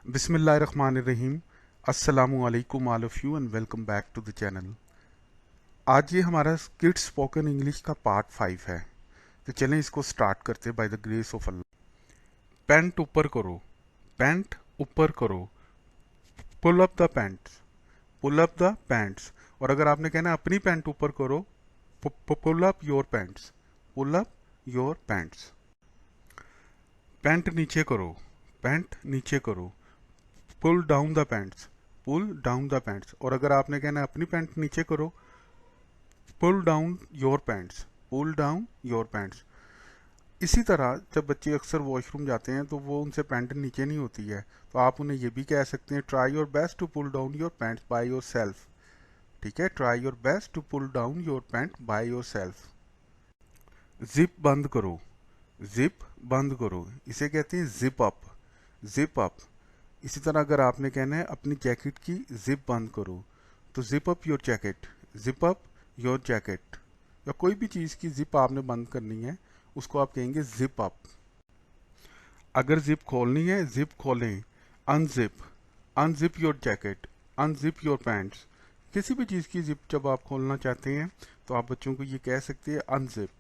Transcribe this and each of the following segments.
बिस्मिल्लाहिर्रहमानिर्रहीम। अस्सलामु अलैकुम all of you and welcome back to the channel. आज ये हमारा किड्स स्पोकन इंग्लिश का पार्ट 5 है, तो चलें इसको स्टार्ट करते हैं by the grace of Allah. Pant ऊपर करो, पैंट ऊपर करो, pull up the pants, pull up the pants. और अगर आपने कहना है अपनी पैंट ऊपर करो, pull up your pants, pull up your pants. Pant नीचे करो, पैंट नीचे करो, pull down the pants, pull down the pants. और अगर आपने कहना है अपनी पैंट नीचे करो, pull down your pants, pull down your pants. इसी तरह जब बच्चे अक्सर वॉशरूम जाते हैं तो वो उनसे पैंट नीचे नहीं होती है, तो आप उन्हें ये भी कह सकते हैं try your best to pull down your pants by yourself. ठीक है, try your best to pull down your pant by yourself. Zip बंद करो, जिप बंद करो, इसे कहते हैं जिप अप, जिप अप। इसी तरह अगर आपने कहना है अपनी जैकेट की जिप बंद करो, तो zip up your jacket, zip up your jacket. या कोई भी चीज़ की जिप आपने बंद करनी है उसको आप कहेंगे जिप अप। अगर जिप खोलनी है जिप खोलें, unzip, unzip your jacket, unzip your pants. किसी भी चीज़ की जिप जब आप खोलना चाहते हैं तो आप बच्चों को ये कह सकते हैं अनजिप।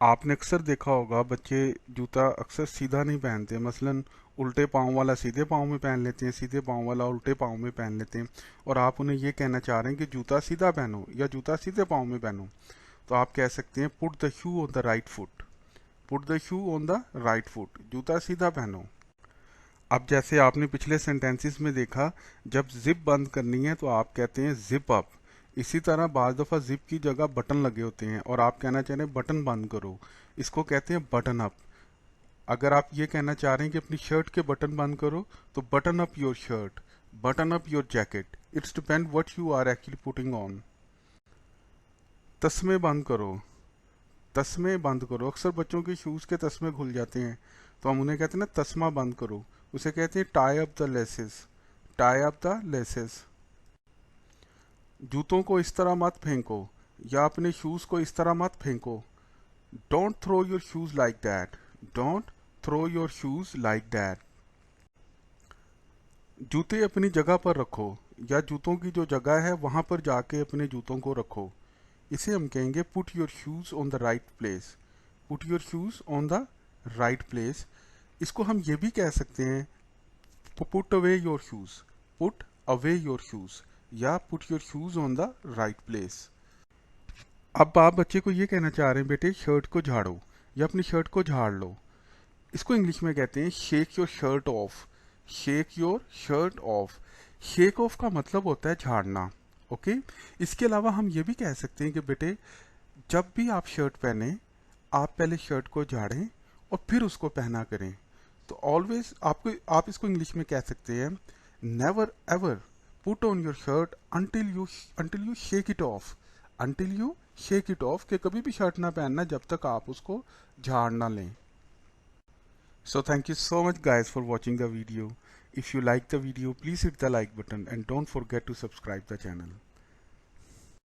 आपने अक्सर देखा होगा बच्चे जूता अक्सर सीधा नहीं पहनते, मसलन उल्टे पाँव वाला सीधे पाँव में पहन लेते हैं, सीधे पाँव वाला उल्टे पाँव में पहन लेते हैं। और आप उन्हें ये कहना चाह रहे हैं कि जूता सीधा पहनो या जूता सीधे पाँव में पहनो, तो आप कह सकते हैं put the shoe on the right foot, put the shoe on the right foot, जूता सीधा पहनो। अब जैसे आपने पिछले सेंटेंसेस में देखा, जब जिप बंद करनी है तो आप कहते हैं जिप अप। इसी तरह बाज़ दफ़ा जिप की जगह बटन लगे होते हैं और आप कहना चाह रहे हैं बटन बंद करो, इसको कहते हैं बटन अप। अगर आप ये कहना चाह रहे हैं कि अपनी शर्ट के बटन बंद करो, तो button up your shirt, button up your jacket. It's depend what you are actually putting on. तस्मे बंद करो, तस्मे बंद करो। अक्सर बच्चों के शूज़ के तस्मे खुल जाते हैं तो हम उन्हें कहते हैं ना तस्मा बंद करो, उसे कहते हैं tie up the laces, tie up the laces. जूतों को इस तरह मत फेंको या अपने शूज़ को इस तरह मत फेंको। Don't throw your shoes like that, don't throw your shoes like that. जूते अपनी जगह पर रखो या जूतों की जो जगह है वहाँ पर जाके अपने जूतों को रखो, इसे हम कहेंगे put your shoes on the right place, put your shoes on the right place. इसको हम ये भी कह सकते हैं put away your shoes, put away your shoes या put your shoes on the right place. अब आप बच्चे को ये कहना चाह रहे हैं बेटे शर्ट को झाड़ो या अपनी शर्ट को झाड़ लो, इसको इंग्लिश में कहते हैं shake your shirt of, shake your shirt of. Shake of का मतलब होता है झाड़ना। ओके, इसके अलावा हम ये भी कह सकते हैं कि बेटे जब भी आप शर्ट पहने आप पहले शर्ट को झाड़ें और फिर उसको पहना करें। तो ऑलवेज आप इसको इंग्लिश में कह सकते हैं never ever put on your shirt until you shake it of, until you shake it of, कि कभी भी शर्ट ना पहनना जब तक आप उसको झाड़ ना लें। So thank you so much guys for watching the video. If you like the video, please hit the like button and don't forget to subscribe the channel.